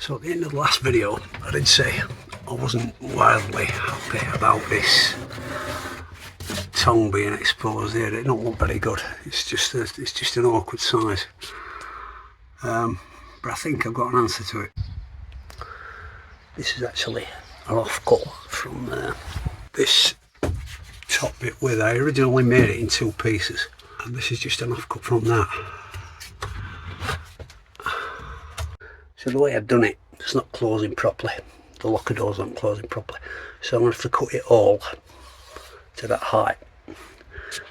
So at the end of the last video, I did say I wasn't wildly happy about this tongue being exposed here. It don't look very good. It's just an awkward size. But I think I've got an answer to it. This is actually an offcut from this top bit where I originally made it in two pieces, and this is just an offcut from that. So the way I've done it, it's not closing properly. The locker doors aren't closing properly, so I'm going to have to cut it all to that height.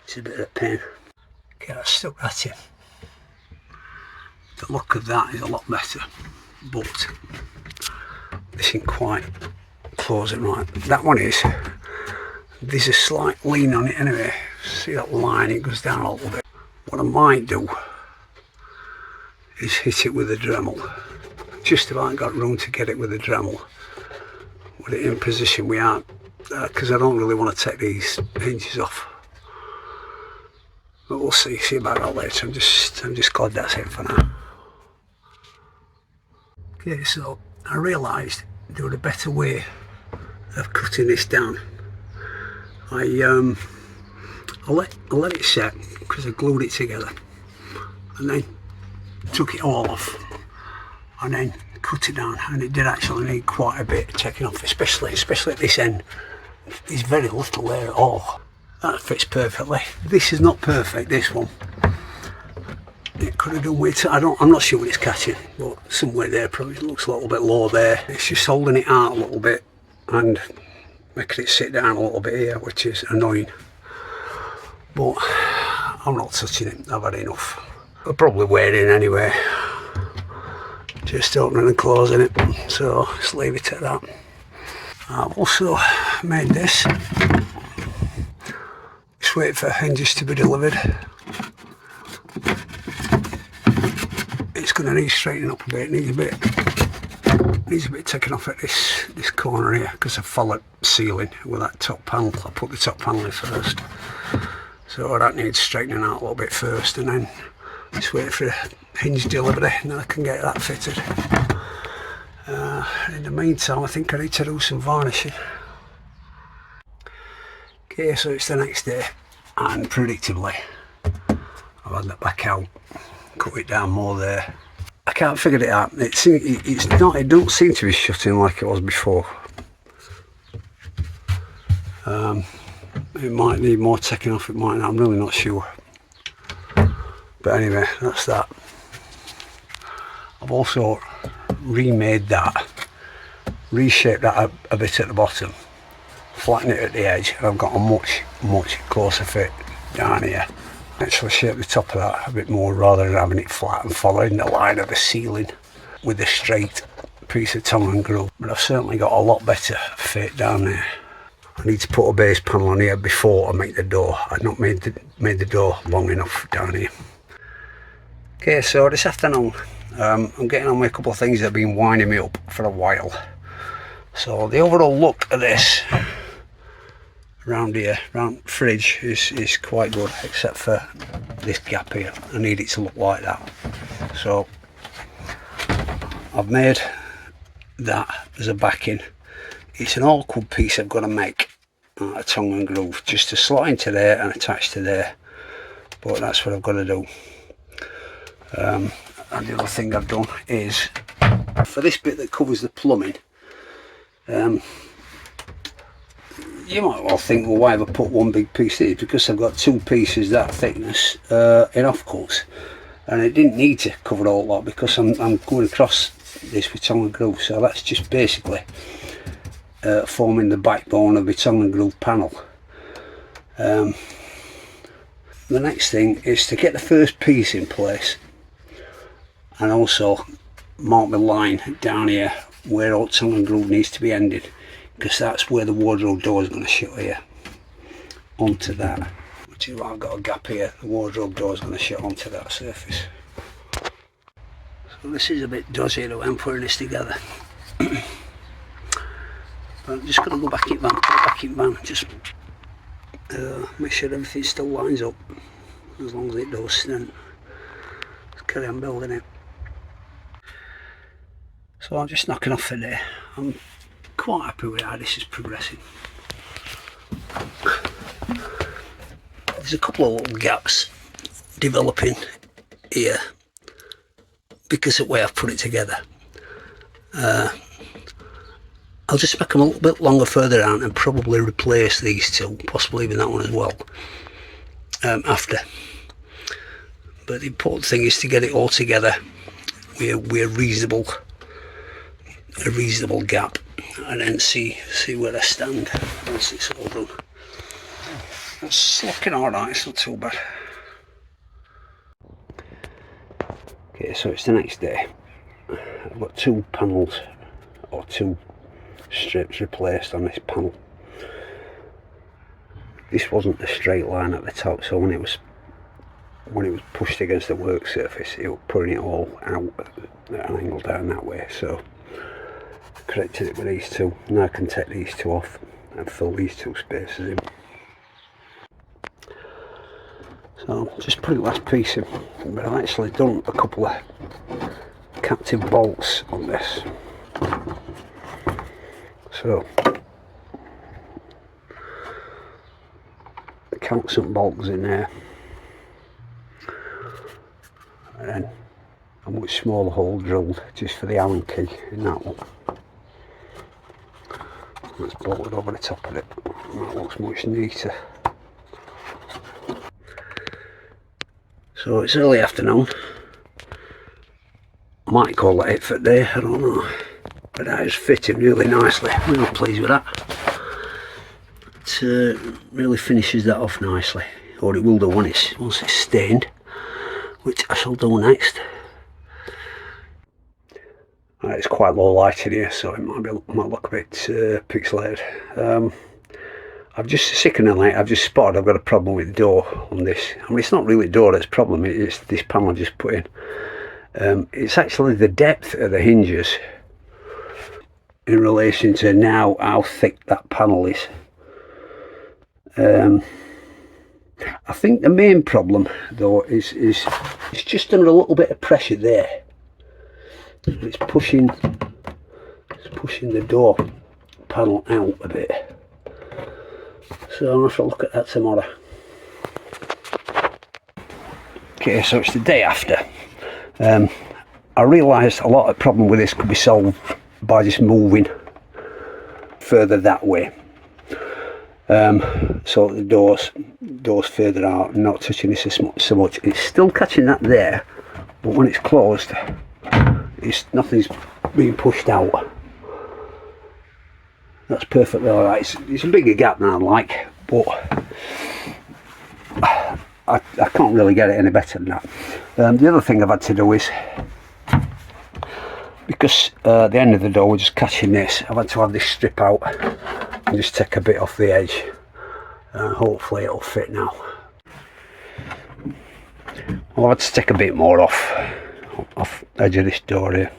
It's a bit of a pain. Okay, that's stuck that in. The look of that is a lot better, but this isn't quite closing right. That one is. There's a slight lean on it anyway. See that line? It goes down a little bit. What I might do is hit it with a Dremel. Just about got room to get it with a Dremel. With it in position we aren't, because I don't really want to take these hinges off. But we'll see about that later. I'm just glad that's it for now. Okay, so I realised there was a better way of cutting this down. I let it set because I glued it together, and then took it all off, and then cut it down, and it did actually need quite a bit taking off, especially at this end. There's very little there at all. That fits perfectly. This is not perfect, this one. It could have done with, I'm not sure what it's catching, but somewhere there probably looks a little bit low there. It's just holding it out a little bit and making it sit down a little bit here, which is annoying. But I'm not touching it, I've had enough. I'll probably wear it in anyway. Just opening and closing it, so just leave it at that. I've also made this. Just wait for hinges to be delivered. It's going to need straightening up a bit. It needs a bit taken off at this corner here, because I followed ceiling with that top panel. I put the top panel in first, so that needs straightening out a little bit first, and then just wait for the hinge delivery, and then I can get that fitted. In the meantime, I think I need to do some varnishing. Okay, so it's the next day, and predictably I've had that back out, cut it down more there. I can't figure it out. It don't seem to be shutting like it was before. It might need more taking off, it might not, I'm really not sure. But anyway, that's that. I've also remade that, reshaped that a bit at the bottom, flattened it at the edge, and I've got a much closer fit down here. Actually shaped the top of that a bit more rather than having it flat and following the line of the ceiling with a straight piece of tongue and groove. But I've certainly got a lot better fit down there. I need to put a base panel on here before I make the door. I've not made the door long enough down here. Okay, so this afternoon I'm getting on with a couple of things that have been winding me up for a while. So the overall look of this around here, around fridge, is quite good, except for this gap here. I need it to look like that. So I've made that as a backing. It's an awkward piece I've got to make, a tongue and groove, just to slot into there and attach to there. But that's what I've got to do. And the other thing I've done is, for this bit that covers the plumbing, you might well think, well, why have I put one big piece in? Because I've got two pieces that thickness in offcuts, and it didn't need to cover all that because I'm going across this with tongue and groove. So that's just basically forming the backbone of the tongue and groove panel. The next thing is to get the first piece in place, and also mark the line down here where all tongue and groove needs to be ended, because that's where the wardrobe door is going to shut here onto that, which is why I've got a gap here. The wardrobe door is going to shut onto that surface. So this is a bit dodgy the way I'm putting this together. But I'm just going to go back in van, put it back in van, just make sure everything still lines up. As long as it does, then let's carry on building it. So I'm just knocking off for there. I'm quite happy with how this is progressing. There's a couple of little gaps developing here because of the way I've put it together. I'll just make them a little bit longer further down and probably replace these two, possibly even that one as well, after. But the important thing is to get it all together with a reasonable gap, and then see where I stand once it's all done. It's looking alright, it's not too bad. Okay, so it's the next day. I've got two panels, or two strips replaced on this panel. This wasn't a straight line at the top, so when it was pushed against the work surface, it was putting it all out at an angle down that way. So I corrected it with these two. Now I can take these two off and fill these two spaces in. So I'm just putting the last piece in, but I've actually done a couple of captive bolts on this. So count some bolts in there, and then a much smaller hole drilled just for the Allen key in that one. That's bolted over the top of it. That looks much neater. So it's early afternoon. I might call it for day, I don't know. But that is fitting really nicely. I'm really pleased with that. It really finishes that off nicely, or it will do once it's stained, which I shall do next. It's quite low light in here, so it might look a bit pixelated. I've just sickeningly, I've just spotted I've got a problem with the door on this. I mean, it's not really the door that's the problem, it's this panel I've just put in. It's actually the depth of the hinges in relation to now how thick that panel is. I think the main problem though is it's just under a little bit of pressure there. It's pushing the door panel out a bit. So I'll have to look at that tomorrow. Okay, so it's the day after. I realised a lot of the problem with this could be solved by just moving further that way. So the doors further out, not touching this so much. It's still catching that there, but when it's closed, nothing's being pushed out. That's perfectly alright. It's a bigger gap than I'd like, but I can't really get it any better than that. The other thing I've had to do is, because the end of the door was just catching this, I've had to have this strip out and just take a bit off the edge, and hopefully it'll fit now. I'll have to take a bit more off the edge of this door here,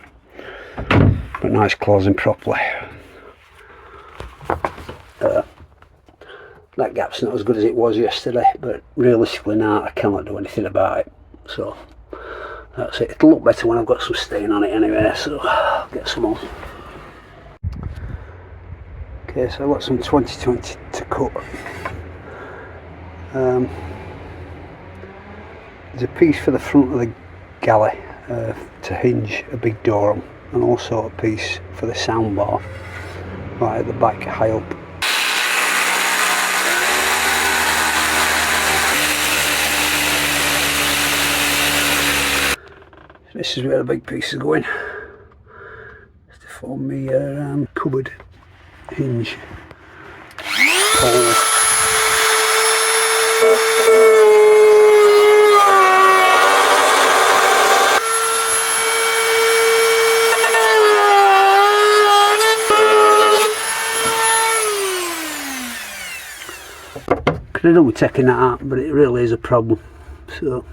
but now it's closing properly. That gap's not as good as it was yesterday, but realistically now I cannot do anything about it, so that's it. It'll look better when I've got some stain on it anyway, so I'll get some on. Okay, so I've got some 2020 to cut. There's a piece for the front of the galley to hinge a big door on, and also a piece for the soundbar right at the back high up. This is where the big piece is going. It's to form the cupboard hinge hole. Could have done with taking that out, but it really is a problem. So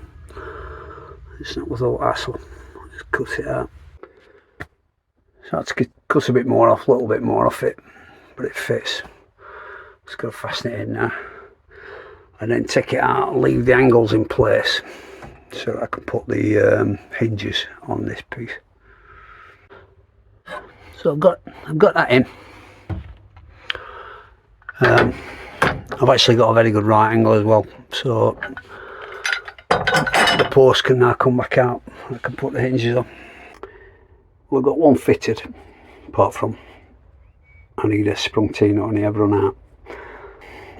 it's not without hassle. I'll just cut it out. So I had to cut a bit more off, a little bit more off it, but it fits. Just got to fasten it in now, and then take it out and leave the angles in place so that I can put the hinges on this piece. So I've got that in. I've actually got a very good right angle as well, so the post can now come back out. I can put the hinges on. We've got one fitted, apart from I need a sprung T-nut and I've run out.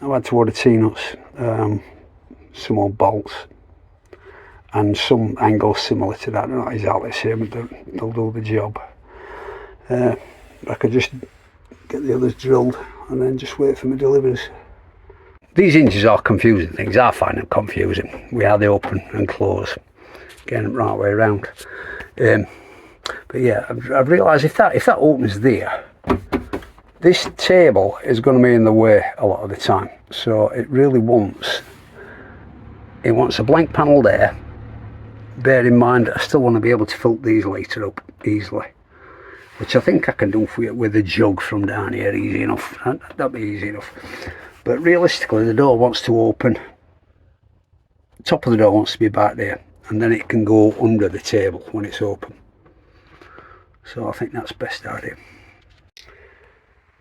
I've had to order T-nuts, some more bolts and some angles similar to that. They're not exactly the same, but they'll do the job. I could just get the others drilled and then just wait for my deliveries. These hinges are confusing things. I find them confusing. We have the open and close, getting them right way around. But yeah, I've realised if that opens there, this table is going to be in the way a lot of the time. So it really wants a blank panel there. Bear in mind that I still want to be able to filter these later up easily, which I think I can do for you with a jug from down here easy enough. That'll be easy enough. But realistically, the door wants to open. The top of the door wants to be back there, and then it can go under the table when it's open. So I think that's the best idea.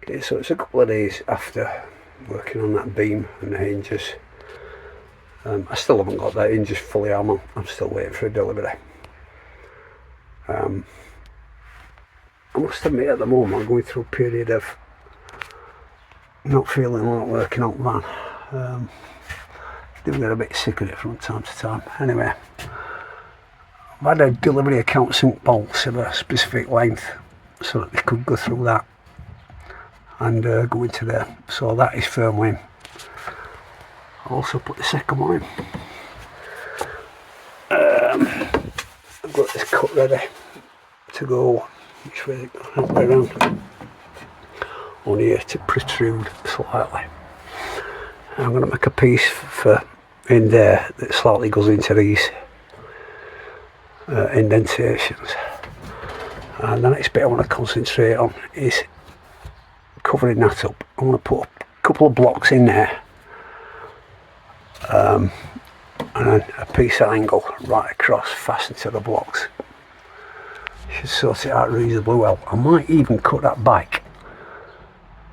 Okay, so it's a couple of days after working on that beam and the hinges. I still haven't got that hinges fully armed. I'm still waiting for a delivery. I must admit at the moment I'm going through a period of not feeling like working on the van. Do get a bit sick of it from time to time. Anyway, I've had a delivery of countersunk bolts of a specific length so that they could go through that and go into there. So that is firmly in. I'll also put the second one in. I've got this cut ready to go. Which way is it going? That way around. On here to protrude slightly. I'm going to make a piece for in there that slightly goes into these indentations. And the next bit I want to concentrate on is covering that up. I want to put a couple of blocks in there, and then a piece of angle right across fastened to the blocks. Should sort it out reasonably well. I might even cut that back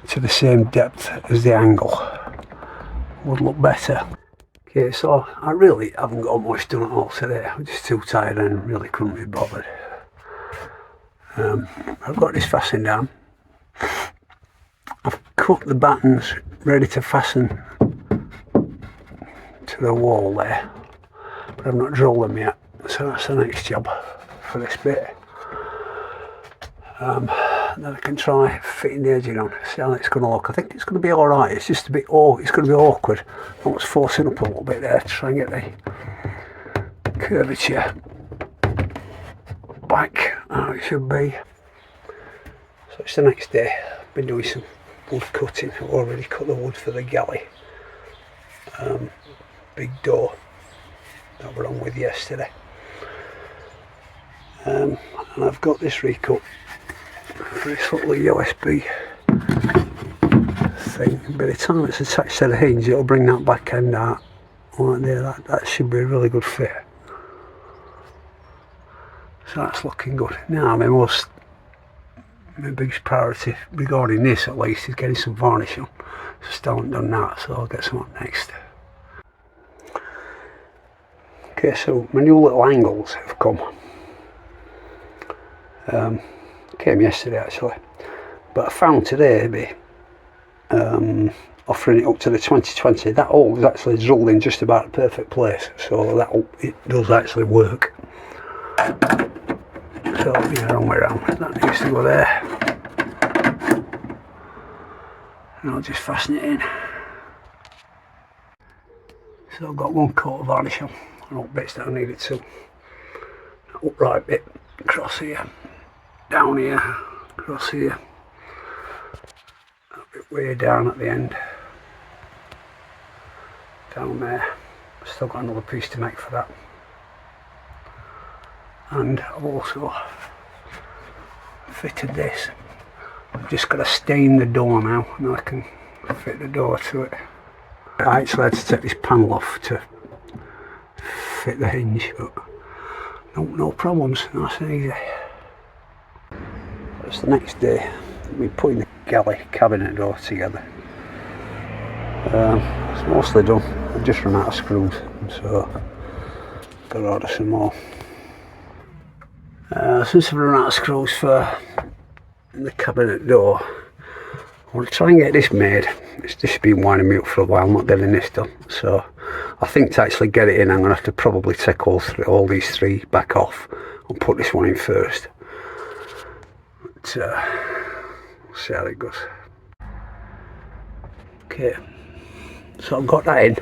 to the same depth as the angle. Would look better. Okay, so I really haven't got much done at all today. I'm just too tired and really couldn't be bothered. I've got this fastened down. I've cut the battens ready to fasten to the wall there, but I've not drilled them yet, so that's the next job for this bit. Then I can try fitting the edging on, see how it's going to look. I think it's going to be alright. It's just a bit, it's going to be awkward. I was forcing up a little bit there to try and get the curvature back how it should be. So it's the next day. I've been doing some wood cutting. I've already cut the wood for the galley. Big door that we're on with yesterday. And I've got this recut for this little USB thing. By the time it's attached to the hinge, it'll bring that back end out right there. That should be a really good fit. So that's looking good. Now my biggest priority regarding this at least is getting some varnish on. So still haven't done that, so I'll get some on next. Okay, so my new little angles have come. Came yesterday actually, but I found today offering it up to the 2020. That hole is actually drilled in just about the perfect place, so it does actually work. So yeah, wrong way around. That needs to go there, and I'll just fasten it in. So I've got one coat of varnish on all bits that I needed to. That upright bit across here, down here, across here, that bit way down at the end, down there. I've still got another piece to make for that. And I've also fitted this. I've just got to stain the door now, and I can fit the door to it. I actually had to take this panel off to fit the hinge, but no problems, nice and easy. it's the next day. We're putting the Galley cabinet door together. It's mostly done. I've just run out of screws, so got to order some more. Since I've run out of screws for the cabinet door, I want to try and get this made. It's just been winding me up for a while, not getting this done. So I think to actually get it in, I'm going to have to probably take all these three back off and put this one in first. But we'll see how it goes. Okay, so I've got that in,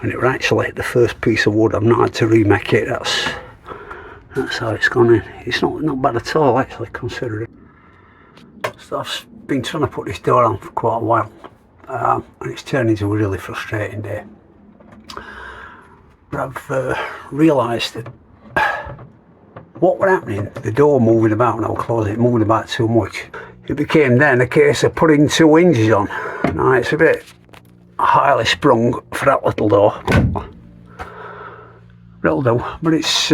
and it was actually the first piece of wood I've not had to remake it. That's how it's gone in. It's not bad at all, actually, considering. So I've been trying to put this door on for quite a while, and it's turned into a really frustrating day. But I've realised that what was happening, the door moving about when I was closing it, moving about too much. It became then a case of putting 2 hinges on. Now it's a bit highly sprung for that little door. It'll do, but it's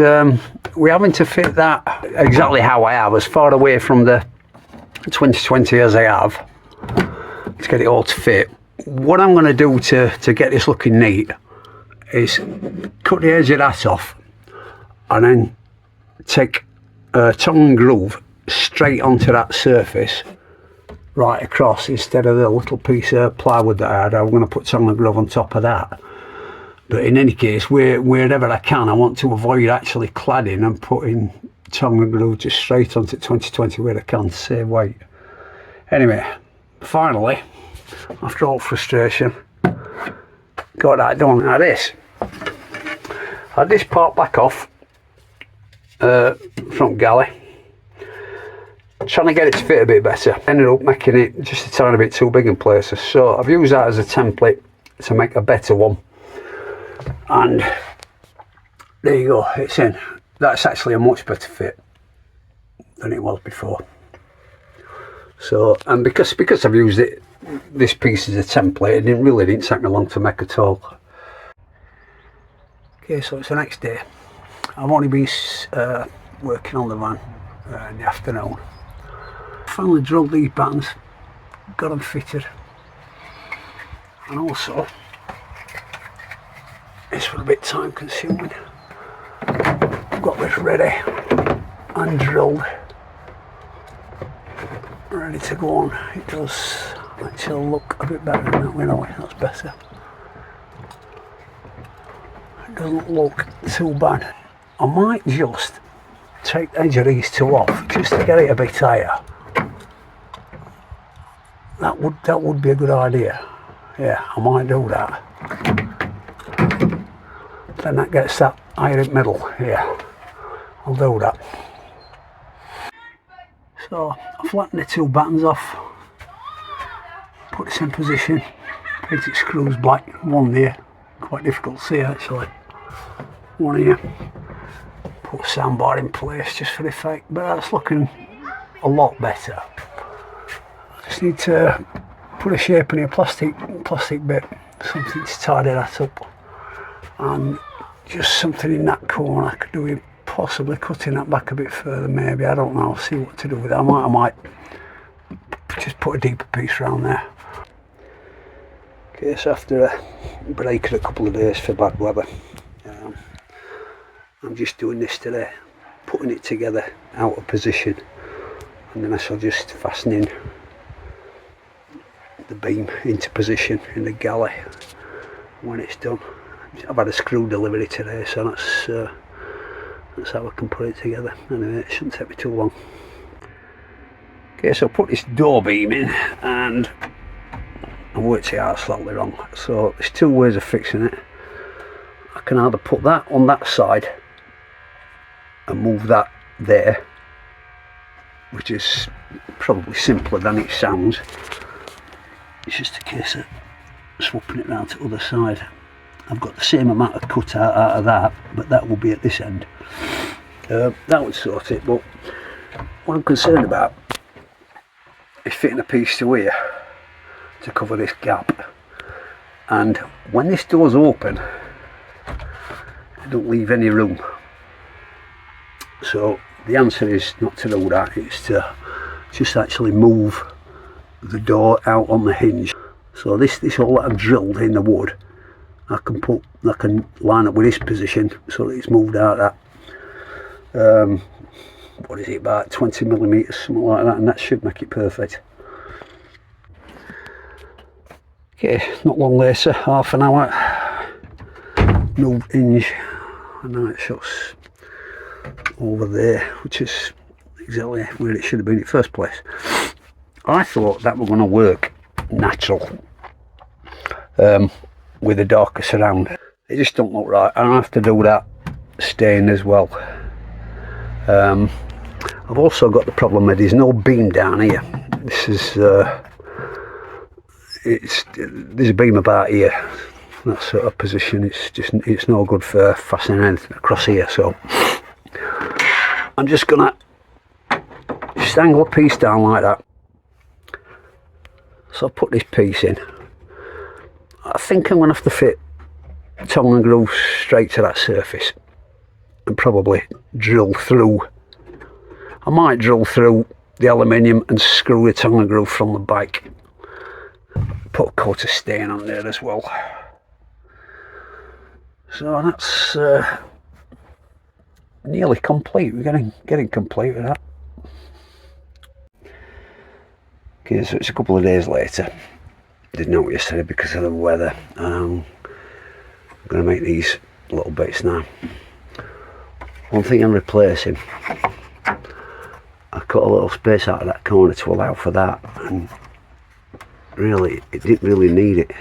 we're having to fit that exactly how I have, as far away from the 2020 as I have, to get it all to fit. What I'm going to do to get this looking neat is cut the edge of that off and then take a tongue and groove straight onto that surface right across, instead of the little piece of plywood that I had. I'm going to put tongue and groove on top of that. But in any case, wherever I can, I want to avoid actually cladding and putting tongue and groove just straight onto 2020 where I can to save weight. Anyway, finally, after all frustration, got that done. Now this, I had this part back off from Galley, trying to get it to fit a bit better. Ended up making it just a tiny bit too big in places, so I've used that as a template to make a better one. And there you go, it's in. That's actually a much better fit than it was before. So, and because I've used this piece as a template, it really didn't take me long to make at all. Okay, so it's the next day. I've only been working on the van in the afternoon. Finally drilled these bands, got them fitted, and also this was a bit time consuming. I've got this ready and drilled, ready to go on. It does actually look a bit better than that, really. That's better. It doesn't look too bad. I might just take the edge of these 2 off just to get it a bit higher. That would be a good idea. Yeah, I might do that. Then that gets that higher in the middle. Yeah, I'll do that. So I flattened the 2 buttons off, put this in position, painted screws black, one there, quite difficult to see actually, one here, put a soundbar in place just for the effect, but that's looking a lot better. I just need to put a shape in a plastic bit, something to tidy that up, and just something in that corner I could do with possibly cutting that back a bit further, maybe. I don't know, I'll see what to do with it. I might just put a deeper piece around there. Okay, so after a break of a couple of days for bad weather, I'm just doing this today, putting it together out of position, and then I shall just fasten in the beam into position in the Galley when it's done. I've had a screw delivery today, so that's how I can put it together. Anyway, it shouldn't take me too long. Okay, so I put this door beam in, and I worked it out slightly wrong. So there's 2 ways of fixing it. I can either put that on that side and move that there, which is probably simpler than it sounds. It's just a case of swapping it round to the other side. I've got the same amount of cut out of that, but that will be at this end. That would sort it, but what I'm concerned about is fitting a piece to here to cover this gap. And when this door's open, I don't leave any room. So the answer is not to do that, it's to just actually move the door out on the hinge. So this hole that I've drilled in the wood, I can line up with this position so that it's moved out that what is it, about 20mm, something like that, and that should make it perfect. Okay, not long later, half an hour, no hinge, and now it shuts over there, which is exactly where it should have been in the first place. I thought that were going to work natural with a darker surround. It just don't look right. I have to do that stain as well. I've also got the problem that there's no beam down here. This is there's a beam about here, that sort of position. It's no good for fastening anything across here, so I'm just gonna angle a piece down like that. So I'll put this piece in. I think I'm gonna have to fit tongue and groove straight to that surface and probably drill through. I might drill through the aluminium and screw the tongue and groove from the bike. Put a coat of stain on there as well. So that's nearly complete. We're getting complete with that. Okay, so it's a couple of days later. Didn't know what yesterday because of the weather. I'm going to make these little bits now. One thing I'm replacing, I cut a little space out of that corner to allow for that, and really it didn't really need it,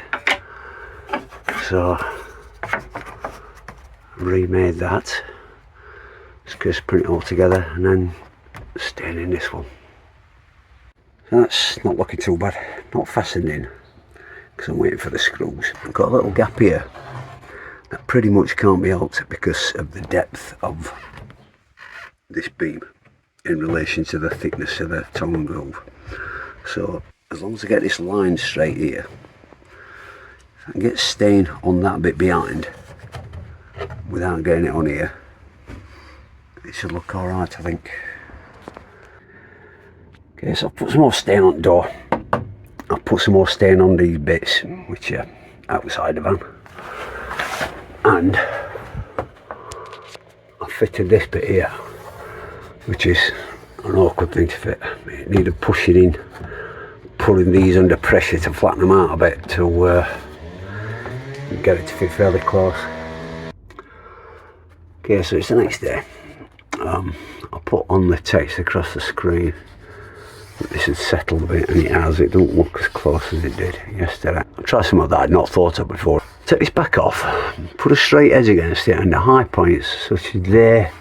so I remade that. Just print it all together and then stain in this one. So that's not looking too bad, not fastened in because I'm waiting for the screws. I've got a little gap here that pretty much can't be altered because of the depth of this beam in relation to the thickness of the tongue and groove. So as long as I get this line straight here, if I can get stain on that bit behind without getting it on here, it should look alright, I think. Okay, so I'll put some more stain on the door. I'll put some more stain on these bits which are outside the van, and I fitted this bit here, which is an awkward thing to fit. It needed pushing in, pulling these under pressure to flatten them out a bit to get it to fit fairly close. Okay, so it's the next day. I'll put on the text across the screen that this has settled a bit, and it has. It don't look as close as it did yesterday. I'll try something that I'd not thought of before. Take this back off, put a straight edge against it, and the high points such as there.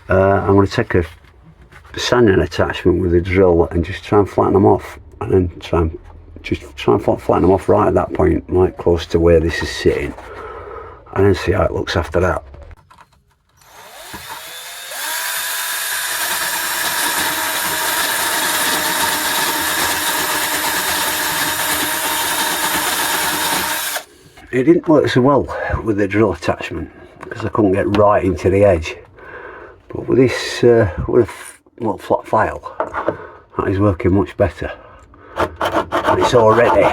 I'm going to take a sanding attachment with a drill and just try and flatten them off, and then try and flatten them off right at that point, right close to where this is sitting, and then see how it looks after that. It didn't work so well with the drill attachment because I couldn't get right into the edge, but with this with a little flat file, that is working much better, and it's already,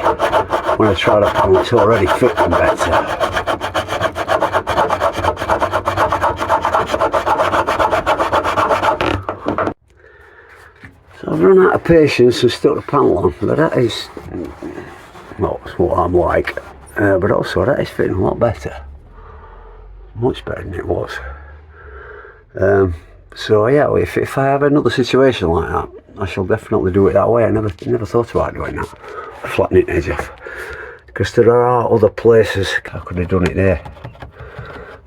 when I try that panel, it's already fitting better. So I've run out of patience and stuck the panel on, but that is, well, that's what I'm like. But also that is fitting a lot better, much better than it was. So yeah, if I have another situation like that, I shall definitely do it that way. I never thought about doing that, flattening the edge off, because there are other places I could have done it there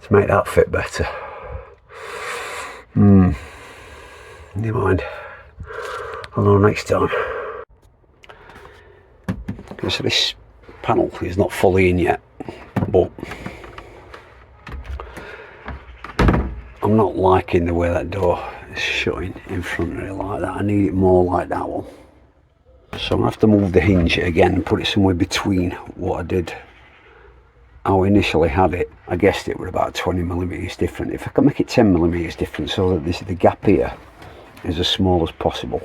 to make that fit better. Never mind, I'll know next time. Okay, so this panel is not fully in yet, but I'm not liking the way that door is shutting in front of it like that. I need it more like that one. So I'm going to have to move the hinge again and put it somewhere between what I did how I initially had it, I guessed it were about 20mm different. If I can make it 10mm different so that the gap here is as small as possible,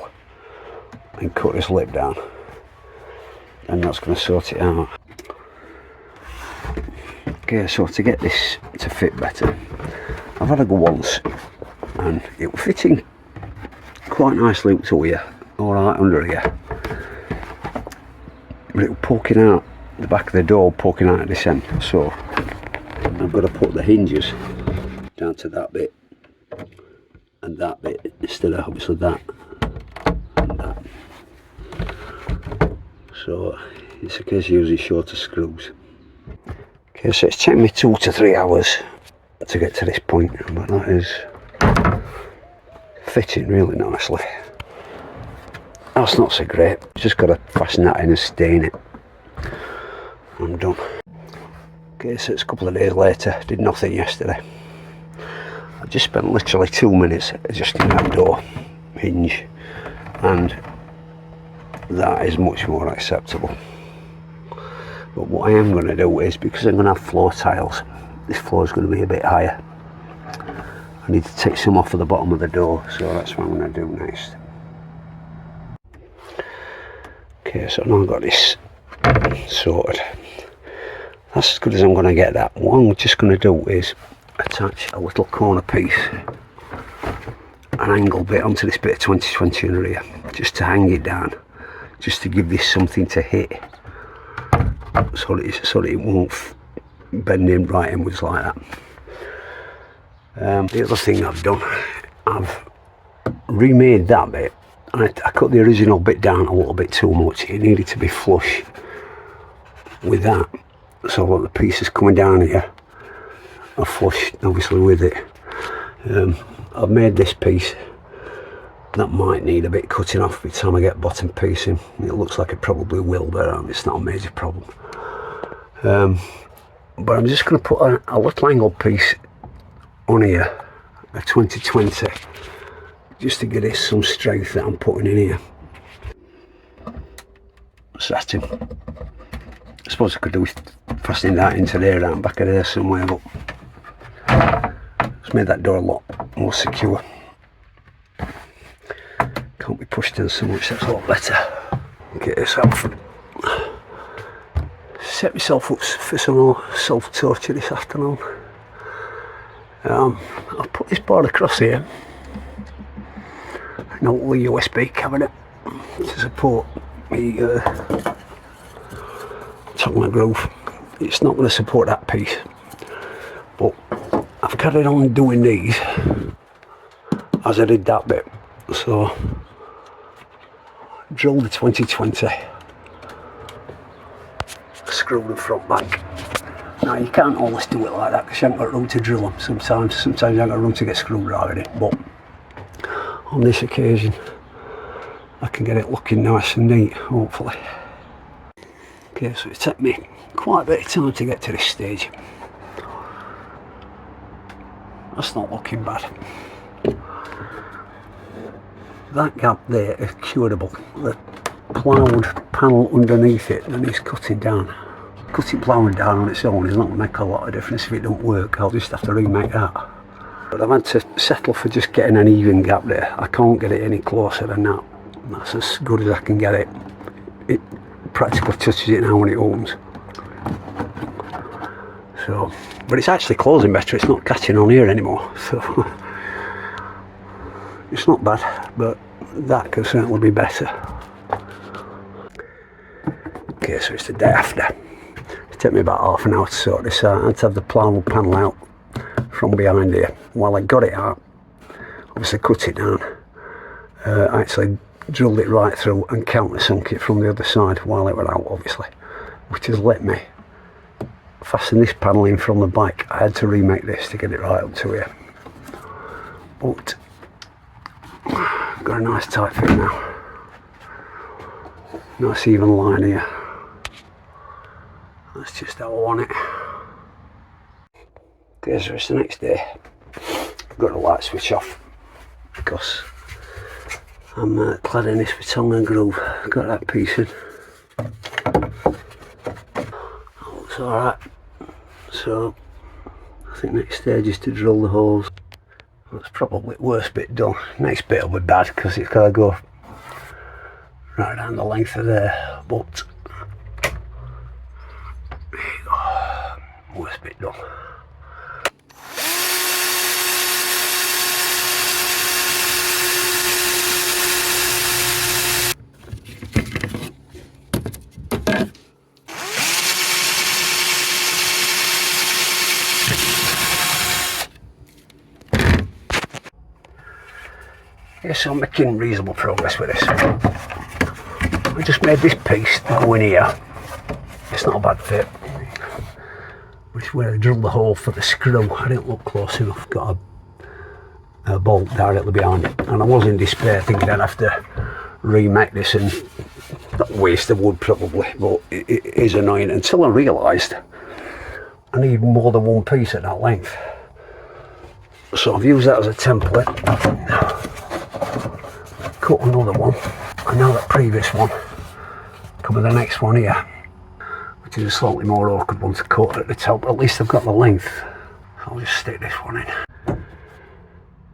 and cut this lip down, and that's going to sort it out. Okay, so to get this to fit better, I've had a go once and it was fitting quite nicely up to here, alright under here, but it was poking out the back of the door, poking out at this end, so I've got to put the hinges down to that bit and that bit instead of obviously that and that. So it's a case of using shorter screws. Okay, so it's taken me 2 to 3 hours to get to this point, but that is fitting really nicely. That's not so great, just got to fasten that in and stain it. I'm done. Okay, so it's a couple of days later, did nothing yesterday. I just spent literally 2 minutes adjusting that door hinge, and that is much more acceptable. But what I am going to do is, because I'm going to have floor tiles, this floor is going to be a bit higher. I need to take some off of the bottom of the door, so that's what I'm going to do next. Okay, so now I've got this sorted. That's as good as I'm going to get that. What I'm just going to do is attach a little corner piece, an angle bit onto this bit of 2020 under here, just to hang it down, just to give this something to hit, so that it won't bend in right inwards like that. The other thing I've done, I've remade that bit. I cut the original bit down a little bit too much. It needed to be flush with that, so that the pieces coming down here are flush obviously with it. I've made this piece that might need a bit cutting off by the time I get bottom piece in. It looks like it probably will, but it's not a major problem. But I'm just going to put a little angle piece on here, a 2020, just to get it some strength that I'm putting in here. That's it. I suppose I could do with fastening that into there, around back of there somewhere, but it's made that door a lot more secure. Can't be pushed in so much, that's a lot better. Okay, so I've set myself up for some more self-torture this afternoon. I've put this board across here, an old USB cabinet to support the top of my groove. It's not going to support that piece, but I've carried on doing these as I did that bit. So drilled the 2020, screwed the front back. Now you can't always do it like that because you haven't got room to drill them. Sometimes you haven't got room to get screwdriver in it, but on this occasion I can get it looking nice and neat, hopefully. Okay, so it took me quite a bit of time to get to this stage. That's not looking bad. That gap there is curable. The ploughed panel underneath it that needs cutting down. Cutting ploughing down on its own is not going to make a lot of difference. If it don't work, I'll just have to remake that. But I've had to settle for just getting an even gap there. I can't get it any closer than that. That's as good as I can get it. It practically touches it now when it opens. So, but it's actually closing better. It's not catching on here anymore. So it's not bad, but that can certainly be better. Okay, so it's the day after. It took me about half an hour to sort this out. I had to have the plywood panel out from behind here. While I got it out, obviously cut it down, I actually drilled it right through and countersunk it from the other side while it was out, obviously, which has let me fasten this panel in from the back. I had to remake this to get it right up to here, but got a nice tight fit now. Nice even line here. That's just how I want it. Okay, so it's the next day. I've got the light switch off because I'm cladding this with tongue and groove. Got that piece in. Looks alright. So I think next stage is to drill the holes. That's probably the worst bit done. Next bit will be bad because it's got to go right down the length of there, but there you go. Worst bit done. Yes, I'm making reasonable progress with this. I just made this piece to go in here. It's not a bad fit. Which is where I drilled the hole for the screw. I didn't look close enough. Got a bolt directly behind it. And I was in despair thinking I'd have to remake this and not waste the wood probably, but it is annoying until I realised I need more than one piece at that length. So I've used that as a template. Cut another one, and now that previous one, come with the next one here, which is a slightly more awkward one to cut at the top. At least I've got the length. I'll just stick this one in.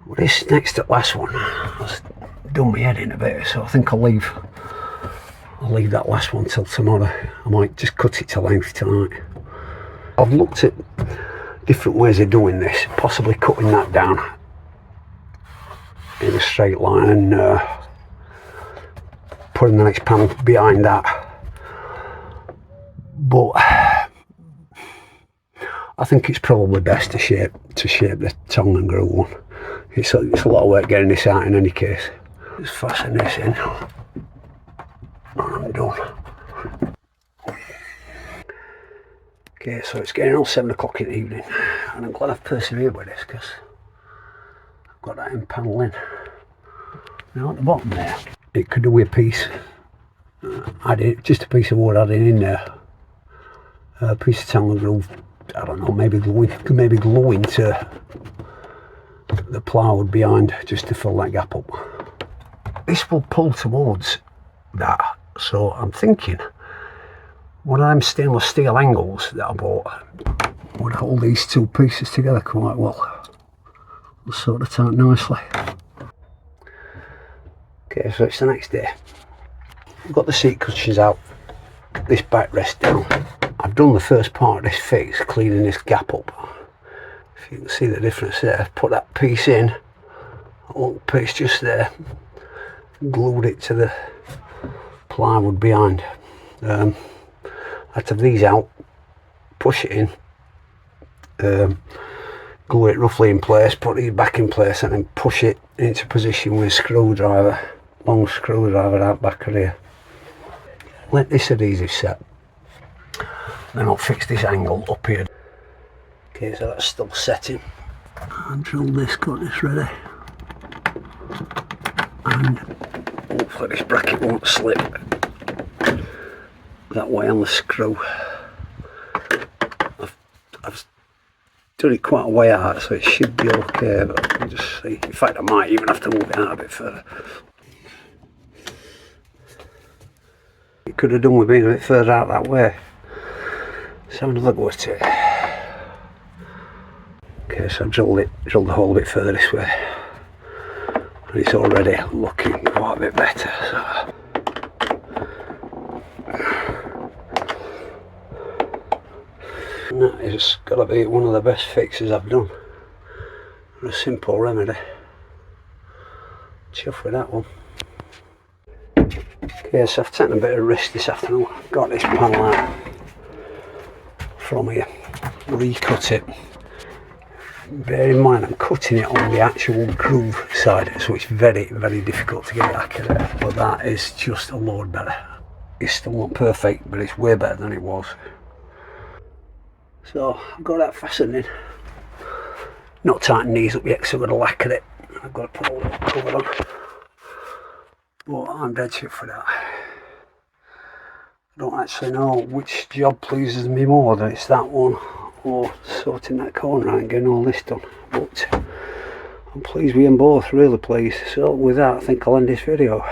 Well, this next to last one has done my head in a bit, so I think I'll leave that last one till tomorrow. I might just cut it to length tonight. I've looked at different ways of doing this, possibly cutting that down in a straight line and putting the next panel behind that, but I think it's probably best to shape the tongue and groove one. It's a lot of work getting this out in any case. Just fasten this in and I'm done. Okay, so it's getting on 7 o'clock in the evening and I'm glad I've persevered with this because I've got that in panel in. Now at the bottom there, it could do with a piece, just a piece of wood adding in there, a piece of tongue and groove, I don't know, maybe glue into the plywood behind just to fill that gap up. This will pull towards that, so I'm thinking one of them stainless steel angles that I bought would hold these two pieces together quite well. It'll sort it out nicely. Okay, so it's the next day. I've got the seat cushions out, this backrest down. I've done the first part of this fix, cleaning this gap up. If you can see the difference there, put that piece in, a little piece just there, glued it to the plywood behind. I had to have these out, push it in, glue it roughly in place, put these back in place and then push it into position with a screwdriver, long screwdriver out back of here. Let this adhesive set, then I'll fix this angle up here. Okay, so that's still setting. I'll drill this, got this ready, and hopefully this bracket won't slip that way on the screw. I've done it quite a way out, so it should be okay, but I'll just see. In fact, I might even have to move it out a bit further. It could have done with being a bit further out that way. Let's have another go at it. Okay, so I drilled the hole a bit further this way, and it's already looking quite a bit better. So. And that is got to be one of the best fixes I've done. A simple remedy. Chuff with that one. Okay, so I've taken a bit of risk this afternoon. Got this panel out from here, recut it. Bear in mind I'm cutting it on the actual groove side, so it's very, very difficult to get it accurate, but that is just a load better. It's still not perfect, but it's way better than it was. So I've got that fastening. Not tighten these up yet because I've got to lacquer it. I've got to put all the cover on. But I'm dead shit for that. I don't actually know which job pleases me more, whether it's that one or sorting that corner out and getting all this done. But I'm pleased with them both, really pleased. So with that, I think I'll end this video.